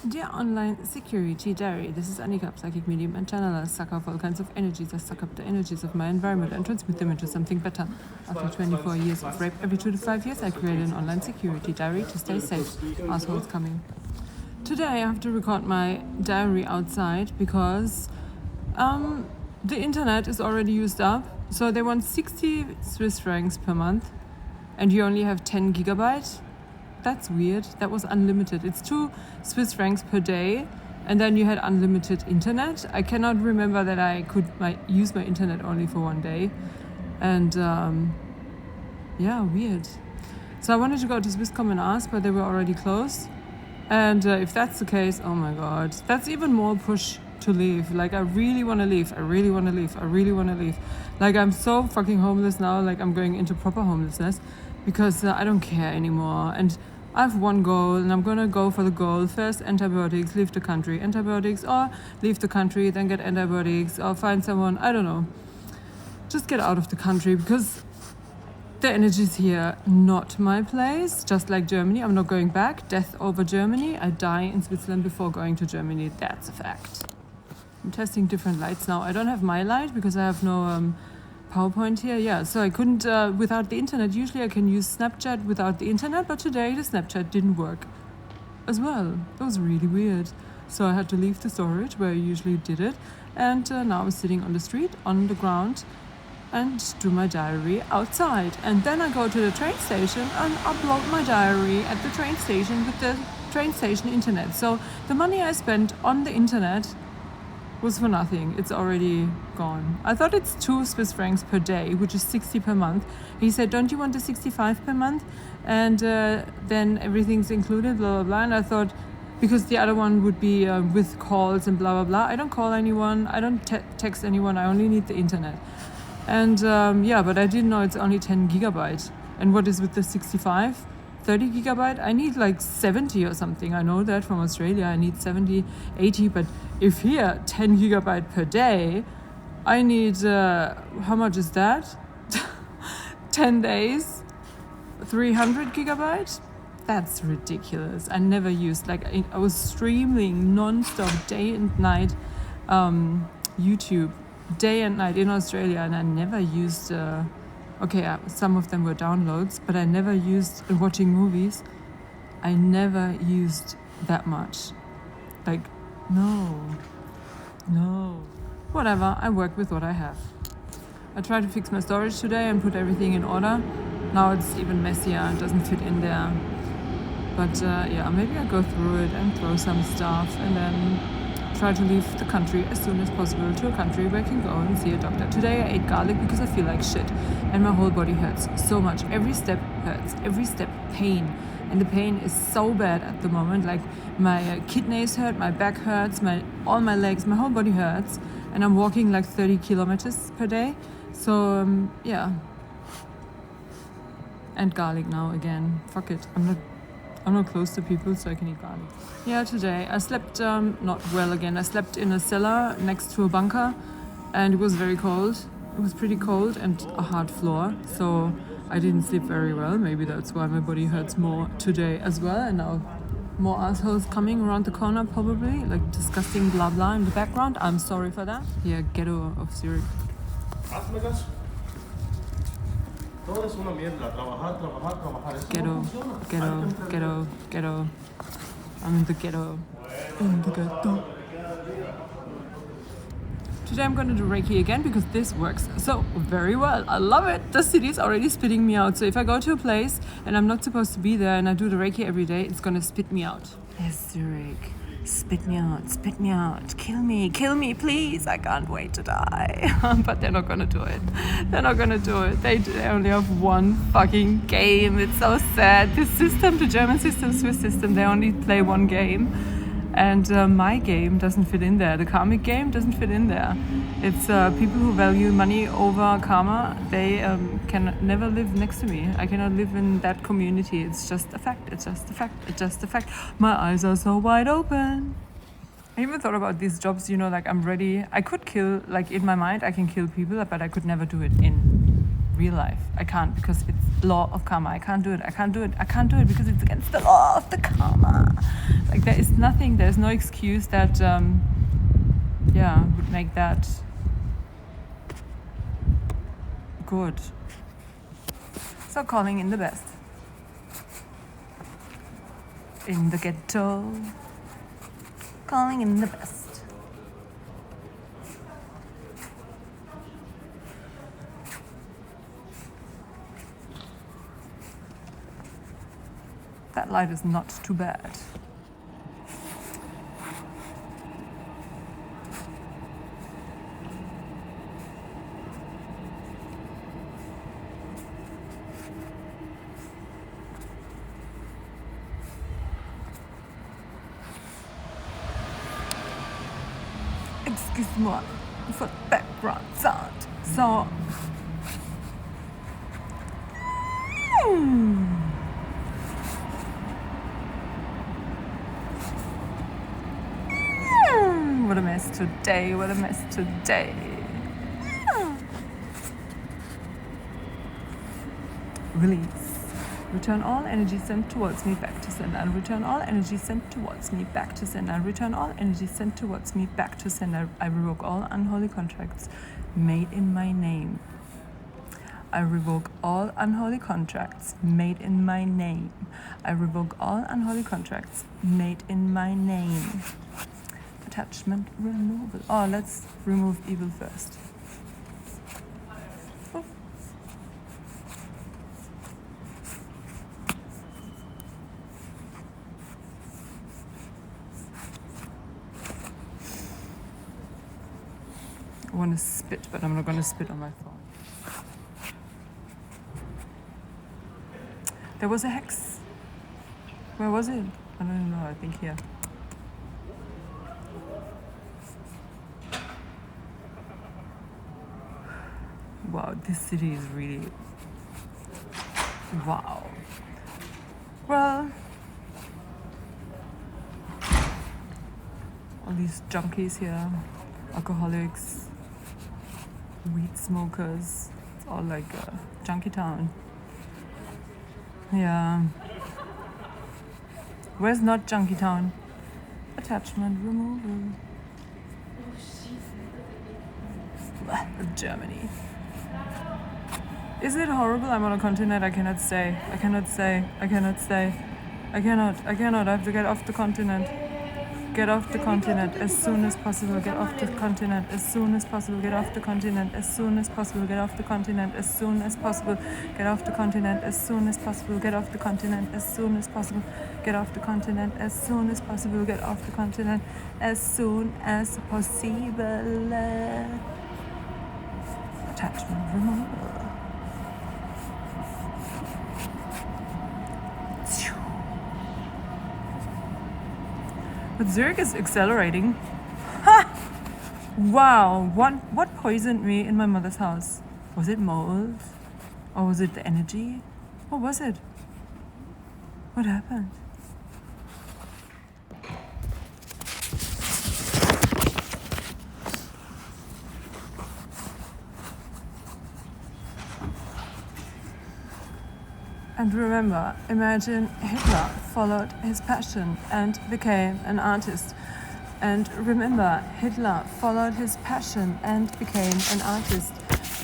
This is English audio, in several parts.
Dear online security diary, this is Annika, psychic medium and channeler, suck up all kinds of energies. I suck up the energies of my environment and transmute them into something better. After 24 years of rape, every 2 to 5 years I created an online security diary to stay safe. Assholes coming. Today I have to record my diary outside because the internet is already used up. So they want 60 Swiss francs per month and you only have 10 gigabytes. That's weird. That was unlimited. It's 2 Swiss francs per day, and then you had unlimited internet. I cannot remember that I could use my internet only for 1 day. And yeah, weird. So I wanted to go to Swisscom and ask, but they were already closed. And if that's the case, oh my God, that's even more push to leave. Like, I really want to leave. I really want to leave. I really want to leave. Like, I'm so fucking homeless now. Like, I'm going into proper homelessness because I don't care anymore. And I have one goal, and I'm gonna go for the goal. First, antibiotics, leave the country. Antibiotics, or leave the country, then get antibiotics, or find someone, I don't know. Just get out of the country, because the energy's here, not my place. Just like Germany, I'm not going back. Death over Germany. I die in Switzerland before going to Germany. That's a fact. I'm testing different lights now. I don't have my light, because I have no PowerPoint here, yeah, so I couldn't, without the internet. Usually I can use Snapchat without the internet, but today the Snapchat didn't work as well. That was really weird. So I had to leave the storage where I usually did it, and now I'm sitting on the street, on the ground, and do my diary outside. And then I go to the train station and upload my diary at the train station with the train station internet. So the money I spent on the internet was for nothing. It's already gone. I thought it's 2 Swiss francs per day, which is 60 per month. He said, don't you want the 65 per month? And then everything's included, blah, blah, blah. And I thought, because the other one would be with calls and blah, blah, blah. I don't call anyone. I don't text anyone. I only need the internet. And yeah, but I didn't know it's only 10 gigabytes. And what is with the 65? 30 gigabyte? I need like 70 or something. I know that from Australia. I need 70, 80. But if here, 10 gigabyte per day, I need, how much is that? 10 days, 300 gigabyte? That's ridiculous. I never used, like, I was streaming non-stop day and night YouTube, day and night in Australia, and I never used, okay, some of them were downloads, but I never used, watching movies, I never used that much. Like, no. Whatever, I work with what I have. I tried to fix my storage today and put everything in order. Now it's even messier, it doesn't fit in there. But yeah, maybe I'll go through it and throw some stuff and then try to leave the country as soon as possible to a country where I can go and see a doctor. Today I ate garlic because I feel like shit and my whole body hurts so much. Every step hurts, every step pain. And the pain is so bad at the moment. Like, my kidneys hurt, my back hurts, all my legs, my whole body hurts. And I'm walking like 30 kilometers per day. So yeah. And garlic now again. Fuck it. I'm not close to people, so I can eat garlic. Yeah, today I slept not well again. I slept in a cellar next to a bunker, and it was very cold. It was pretty cold and a hard floor, so I didn't sleep very well. Maybe that's why my body hurts more today as well. And now more assholes coming around the corner, probably, like disgusting blah blah in the background. I'm sorry for that. Yeah, ghetto of Zurich. Ghetto. I'm in the ghetto. Today I'm going to do Reiki again because this works so very well. I love it. The city is already spitting me out. So if I go to a place and I'm not supposed to be there and I do the Reiki every day, it's going to spit me out. Yes, Zurich. Spit me out, kill me, please, I can't wait to die. But they're not gonna do it. They only have one fucking game. It's so sad. This system, the German system, Swiss system, they only play one game. And my game doesn't fit in there. The karmic game doesn't fit in there. It's people who value money over karma. They can never live next to me. I cannot live in that community. It's just a fact. My eyes are so wide open. I even thought about these jobs, like I'm ready. I could kill, like in my mind, I can kill people, but I could never do it in real life. I can't, because it's law of karma. I can't do it. I can't do it. I can't do it because it's against the law of the karma. Like, there is nothing, there's no excuse that, would make that good. So calling in the best. In the ghetto. Calling in the best. That light is not too bad. Excuse-moi for background sound. So, what a mess today, what a mess today. Release. Return all energy sent towards me back to sender, and return all energy sent towards me back to sender, and return all energy sent towards me back to sender. I revoke all unholy contracts made in my name. I revoke all unholy contracts made in my name. I revoke all unholy contracts made in my name. Attachment removal. Oh, let's remove evil first. Oh. I want to spit, but I'm not going to spit on my phone. There was a hex. Where was it? I don't know, I think here. Wow, this city is really... wow. Well... all these junkies here, alcoholics, weed smokers, it's all like a junkie town. Yeah. Where's not junkie town? Attachment removal. Germany. Is it horrible? I'm on a continent. I cannot stay. I cannot stay. I cannot stay. I cannot. I have to get off the continent. Get off the continent as soon as possible. Get off the continent as soon as possible. Get off the continent as soon as possible. Get off the continent as soon as possible. Get off the continent as soon as possible. Get off the continent as soon as possible. Get off the continent as soon as possible. Get off the continent as soon as possible. Attachment removal. But Zurich is accelerating. Ha! Wow, what poisoned me in my mother's house? Was it mold? Or was it the energy? What was it? What happened? And remember, imagine Hitler followed his passion and became an artist. And remember, Hitler followed his passion and became an artist.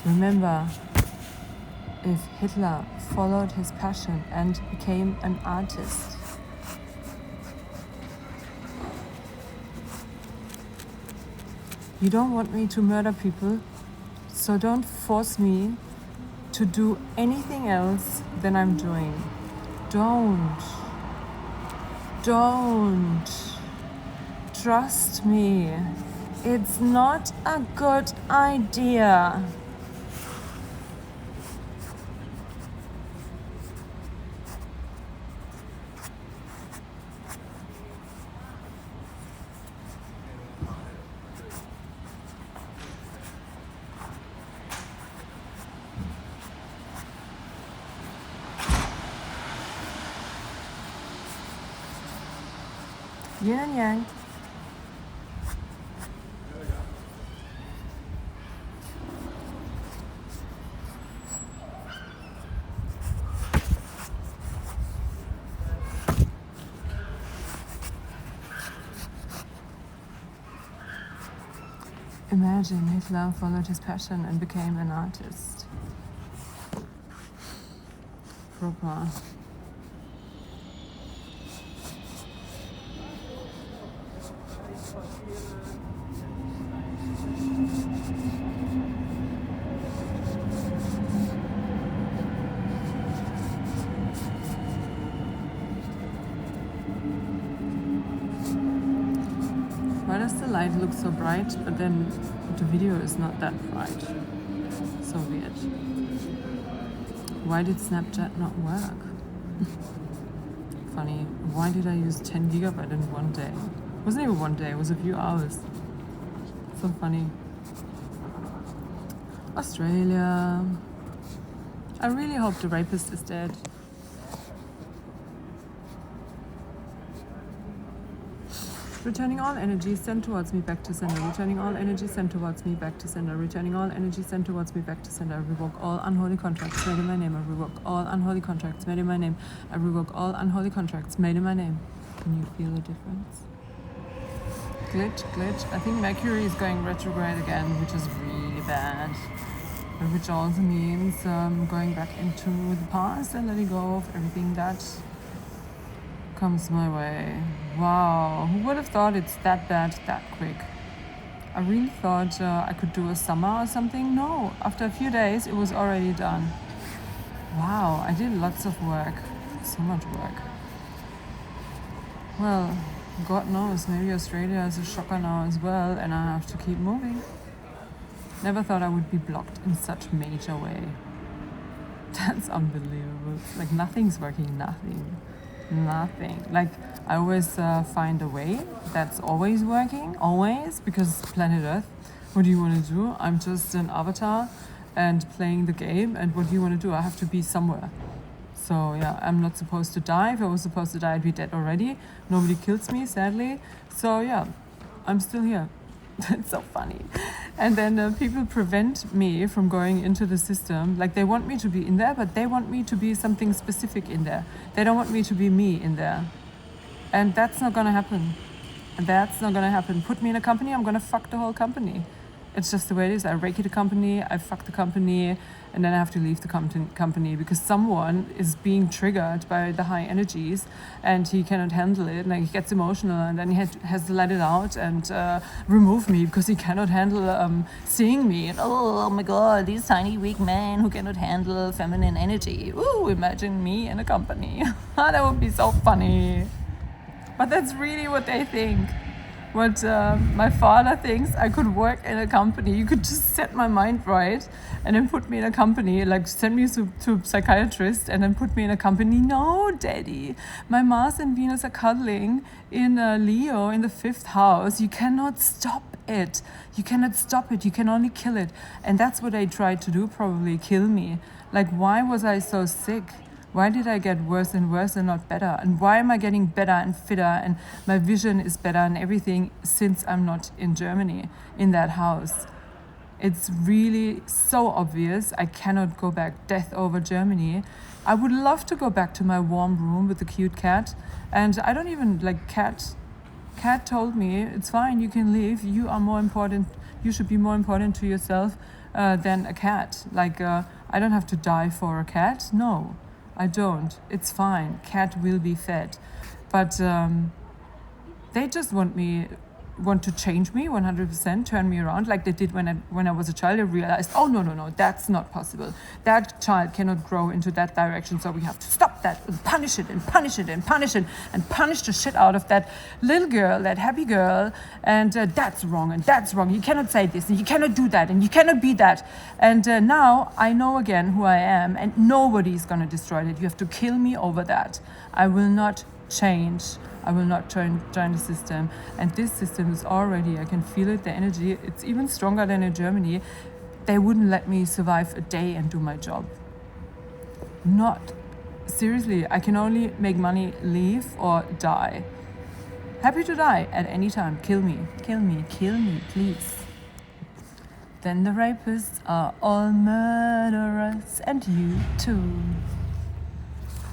Remember, if Hitler followed his passion and became an artist. You don't want me to murder people, so don't force me to do anything else than I'm doing. Don't. Trust me. It's not a good idea. Yin and yang. Imagine Hitler followed his passion and became an artist. Proper. Why does the light look so bright, but then the video is not that bright? So weird. Why did Snapchat not work? Funny. Why did I use 10 gigabyte in one day? It wasn't even one day, it was a few hours. So funny. Australia. I really hope the rapist is dead. Returning all energy sent towards me back to sender. Returning all energy sent towards me back to sender. Returning all energy sent towards me back to sender. I revoke all unholy contracts made in my name. I revoke all unholy contracts made in my name. I revoke all unholy contracts made in my name. Can you feel the difference? Glitch. I think Mercury is going retrograde again, which is really bad. Which also means going back into the past and letting go of everything that comes my way. Wow, who would have thought it's that bad that quick? I really thought I could do a summer or something. No, after a few days it was already done. Wow, I did lots of work. So much work. Well, God knows, maybe Australia is a shocker now as well and I have to keep moving. Never thought I would be blocked in such a major way. That's unbelievable. It's like nothing's working, nothing. Like I always find a way that's always working, always, because planet Earth, what do you want to do? I'm just an avatar and playing the game, and what do you want to do? I have to be somewhere. So yeah, I'm not supposed to die. If I was supposed to die, I'd be dead already. Nobody kills me, sadly. So yeah, I'm still here. It's so funny. And then people prevent me from going into the system. Like they want me to be in there, but they want me to be something specific in there. They don't want me to be me in there. And that's not gonna happen. That's not gonna happen. Put me in a company, I'm gonna fuck the whole company. It's just the way it is. I reiki the company, I fuck the company, and then I have to leave the company because someone is being triggered by the high energies and he cannot handle it. Like he gets emotional and then he has to let it out and remove me because he cannot handle seeing me. And oh my God, these tiny weak men who cannot handle feminine energy. Ooh, imagine me in a company. That would be so funny. But that's really what they think. What my father thinks, I could work in a company. You could just set my mind right and then put me in a company, like send me to a psychiatrist and then put me in a company. No, Daddy, my Mars and Venus are cuddling in Leo in the 5th house. You cannot stop it. You cannot stop it. You can only kill it. And that's what they tried to do, probably kill me. Like, why was I so sick? Why did I get worse and worse and not better? And why am I getting better and fitter and my vision is better and everything since I'm not in Germany, in that house? It's really so obvious. I cannot go back. Death over Germany. I would love to go back to my warm room with the cute cat. And I don't even like cat. Cat told me, it's fine, you can leave. You are more important. You should be more important to yourself than a cat. Like, I don't have to die for a cat. No. I don't. It's fine. Cat will be fed. But they just want to change me 100%, turn me around like they did when I was a child. I realized, oh, no, that's not possible. That child cannot grow into that direction, so we have to stop that and punish it and punish it and punish it and punish the shit out of that little girl, that happy girl, and that's wrong and that's wrong. You cannot say this and you cannot do that and you cannot be that. And now I know again who I am and nobody is going to destroy it. You have to kill me over that. I will not change. I will not join the system. And this system is already, I can feel it, the energy, it's even stronger than in Germany. They wouldn't let me survive a day and do my job. Not, seriously, I can only make money, leave or die. Happy to die at any time. Kill me, please. Then the rapists are all murderers and you too.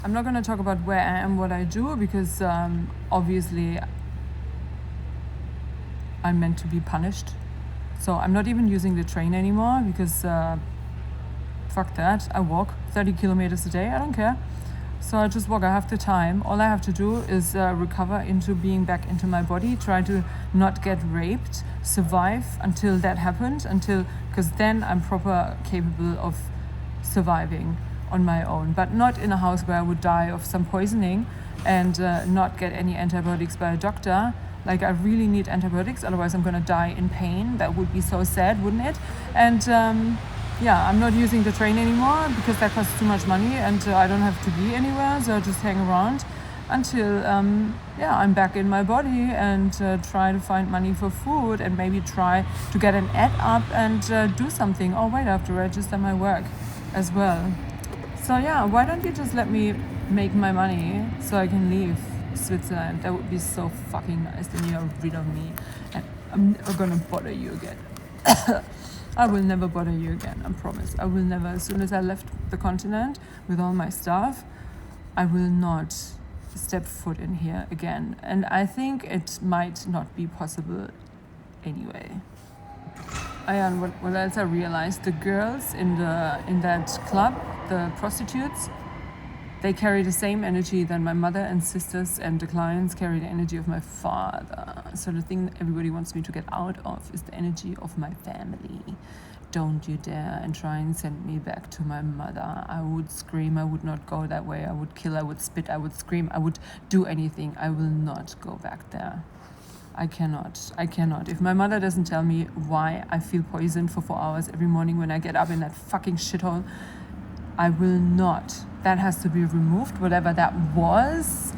I'm not going to talk about where I am, what I do, because obviously I'm meant to be punished So I'm not even using the train anymore because fuck that. I walk 30 kilometers a day. I don't care. So I just walk. I have the time. All I have to do is recover into being back into my body, try to not get raped, survive until that happens, because then I'm proper capable of surviving on my own, but not in a house where I would die of some poisoning and not get any antibiotics by a doctor. Like, I really need antibiotics, otherwise I'm gonna die in pain. That would be so sad, wouldn't it? And yeah, I'm not using the train anymore because that costs too much money, and I don't have to be anywhere, so I just hang around until yeah, I'm back in my body and try to find money for food and maybe try to get an ad up and do something. Oh wait, I have to register my work as well. So yeah, why don't you just let me make my money so I can leave Switzerland? That would be so fucking nice. Then you're rid of me and I'm never gonna bother you again. I will never bother you again, I promise. I will never. As soon as I left the continent with all my stuff, I will not step foot in here again. And I think it might not be possible anyway. And what else I realized, the girls in that club, the prostitutes, they carry the same energy that my mother and sisters and the clients carry the energy of my father. So the thing everybody wants me to get out of is the energy of my family. Don't you dare and try and send me back to my mother. I would scream. I would not go that way. I would kill. I would spit. I would scream. I would do anything. I will not go back there. I cannot. If my mother doesn't tell me why I feel poisoned for 4 hours every morning when I get up in that fucking shithole, I will not. That has to be removed, whatever that was,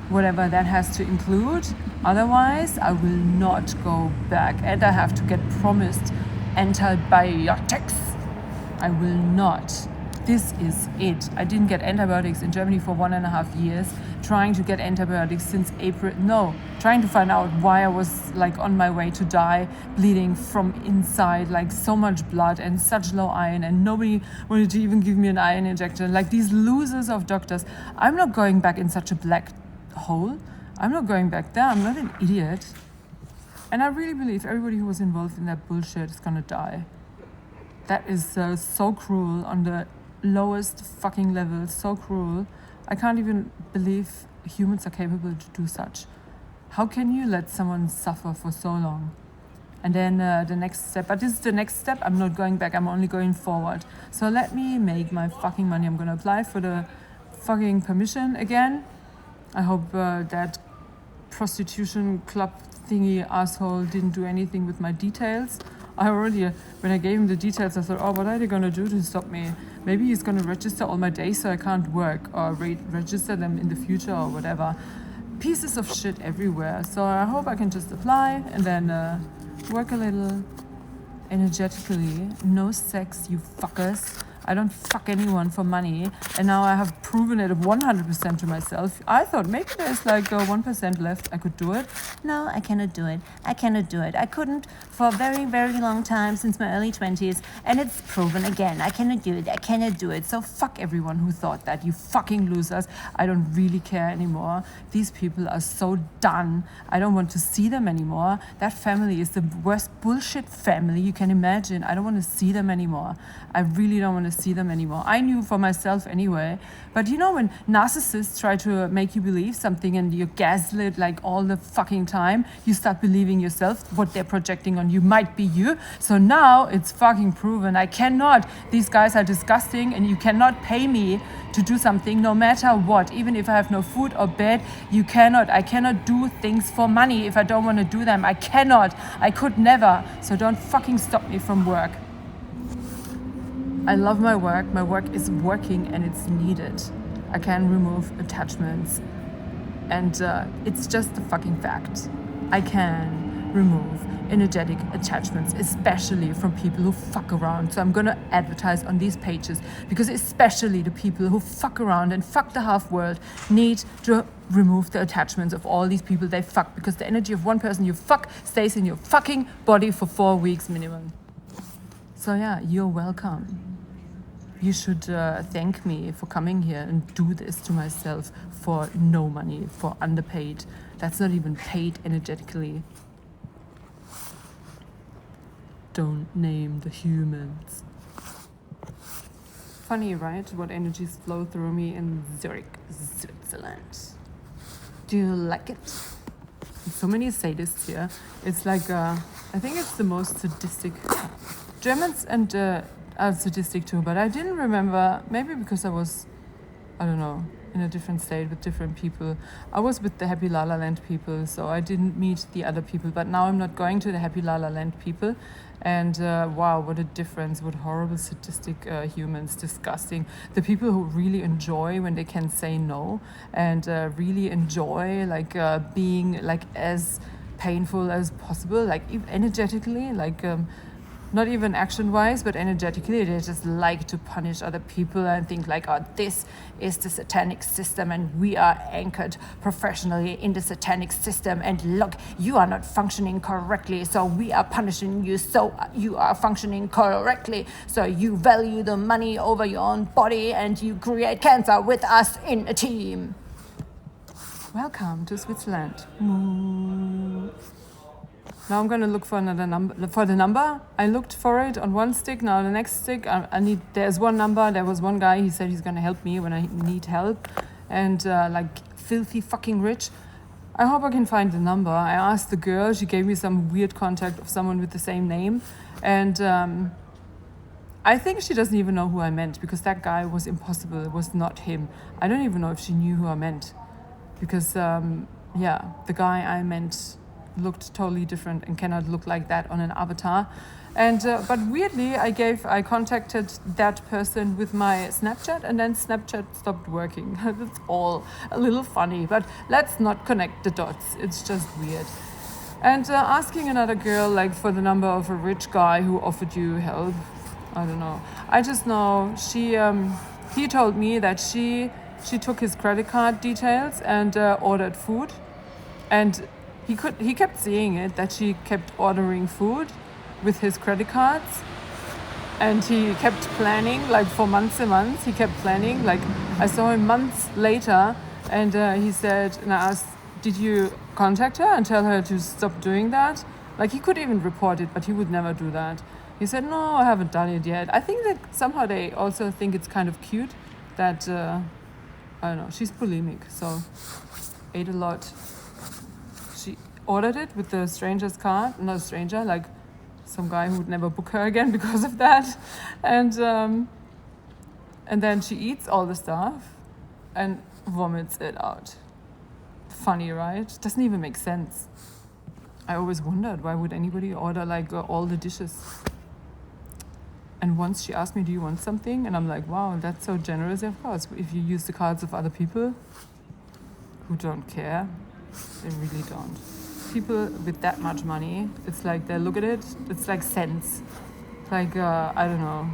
whatever that has to include. Otherwise, I will not go back. And I have to get promised antibiotics. I will not. This is it. I didn't get antibiotics in Germany for 1.5 years, trying to get antibiotics since April. No, trying to find out why I was like on my way to die, bleeding from inside, like so much blood and such low iron, and nobody wanted to even give me an iron injection. Like these losers of doctors. I'm not going back in such a black hole. I'm not going back there. I'm not an idiot. And I really believe everybody who was involved in that bullshit is gonna die. That is so cruel on the lowest fucking level, so cruel. I can't even believe humans are capable to do such. How can you let someone suffer for so long? And then the next step, but this is the next step, I'm not going back, I'm only going forward. So let me make my fucking money. I'm gonna apply for the fucking permission again. I hope that prostitution club thingy asshole didn't do anything with my details. I already, when I gave him the details, I thought, oh, what are they gonna do to stop me? Maybe he's gonna register all my days so I can't work, or register them in the future or whatever. Pieces of shit everywhere. So I hope I can just apply and then work a little energetically. No sex, you fuckers. I don't fuck anyone for money, and now I have proven it 100% to myself. I thought maybe there's like 1% left. I could do it. No, I cannot do it. I cannot do it. I couldn't for a very, very long time since my early 20s, and it's proven again. I cannot do it. I cannot do it. So fuck everyone who thought that. You fucking losers. I don't really care anymore. These people are so done. I don't want to see them anymore. That family is the worst bullshit family you can imagine. I don't want to see them anymore. I really don't want to see them anymore. I knew for myself anyway. But you know, when narcissists try to make you believe something and you're gaslit like all the fucking time, you start believing yourself. What they're projecting on you might be you. So now it's fucking proven. I cannot. These guys are disgusting, and you cannot pay me to do something no matter what. Even if I have no food or bed, you cannot. I cannot do things for money if I don't want to do them. I cannot. I could never. So don't fucking stop me from work. I love my work. My work is working and it's needed. I can remove attachments. And it's just a fucking fact. I can remove energetic attachments, especially from people who fuck around. So I'm gonna advertise on these pages, because especially the people who fuck around and fuck the half world need to remove the attachments of all these people they fuck, because the energy of one person you fuck stays in your fucking body for 4 weeks minimum. So yeah, you're welcome. You should thank me for coming here and do this to myself for no money, for underpaid. That's not even paid energetically. don't name the humans. Funny, right? What energies flow through me in Zurich, Switzerland. Do you like it? So many sadists here. It's like, I think it's the most sadistic. Germans and are sadistic too, but I didn't remember, maybe because I was, I don't know, in a different state with different people. I was with the Happy La La Land people, so I didn't meet the other people, but now I'm not going to the Happy La La Land people. And wow, what a difference, what horrible sadistic humans, disgusting. The people who really enjoy when they can say no and really enjoy like being like as painful as possible, like energetically, like not even action-wise, but energetically, they just like to punish other people and think like, oh, this is the satanic system and we are anchored professionally in the satanic system, and look, you are not functioning correctly, so we are punishing you so you are functioning correctly, so you value the money over your own body and you create cancer with us in a team. Welcome to Switzerland. Now I'm going to look for another number. For the number, I looked for it on one stick. Now the next stick, there's one number. There was one guy, he said he's going to help me when I need help. And like filthy fucking rich. I hope I can find the number. I asked the girl, she gave me some weird contact of someone with the same name. And I think she doesn't even know who I meant, because that guy was impossible. It was not him. I don't even know if she knew who I meant. Because, yeah, the guy I meant looked totally different and cannot look like that on an avatar. And but weirdly, I contacted that person with my Snapchat, and then Snapchat stopped working. That's all a little funny, but let's not connect the dots. It's just weird. And asking another girl like for the number of a rich guy who offered you help, I don't know. I just know he told me that she took his credit card details and ordered food, and he kept seeing it, that she kept ordering food with his credit cards, and he kept planning like for months and months. He kept planning. Like I saw him months later, and he said, and I asked, did you contact her and tell her to stop doing that? Like he could even report it, but he would never do that. He said, no, I haven't done it yet. I think that somehow they also think it's kind of cute that, I don't know, she's bulimic, so ate a lot. She ordered it with the stranger's card, not a stranger, like some guy who would never book her again because of that. And then she eats all the stuff and vomits it out. Funny, right? Doesn't even make sense. I always wondered, why would anybody order like all the dishes? And once she asked me, do you want something? And I'm like, wow, that's so generous. Of course, if you use the cards of other people who don't care, they really don't. People with that much money, it's like they look at it, it's like cents. Like, I don't know.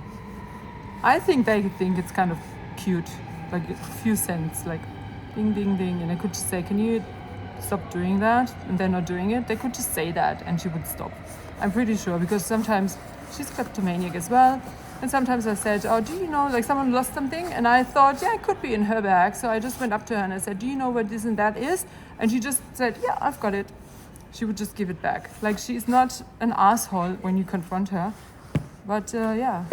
I think they think it's kind of cute, like a few cents, like ding, ding, ding. And I could just say, can you stop doing that? And they're not doing it. They could just say that and she would stop. I'm pretty sure, because sometimes she's kleptomaniac as well. And sometimes I said, oh, do you know, like someone lost something? And I thought, yeah, it could be in her bag. So I just went up to her and I said, do you know what this and that is? And she just said, yeah, I've got it. She would just give it back. Like, she's not an asshole when you confront her. But yeah,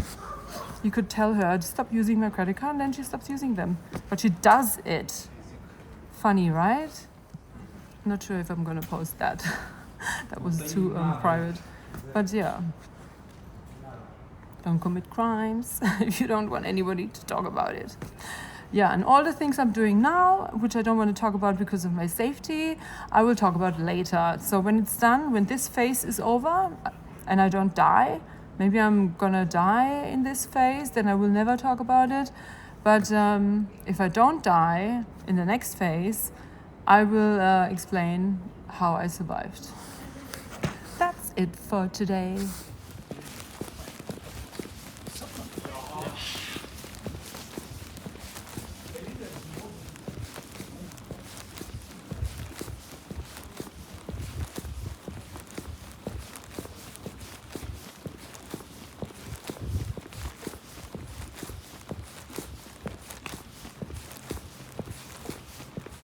you could tell her, stop using my credit card, and then she stops using them. But she does it. Funny, right? Not sure if I'm gonna post that. That was too private. But yeah. Don't commit crimes if you don't want anybody to talk about it. Yeah, and all the things I'm doing now, which I don't want to talk about because of my safety, I will talk about later. So when it's done, when this phase is over and I don't die, maybe I'm gonna die in this phase, then I will never talk about it. But if I don't die in the next phase, I will explain how I survived. That's it for today.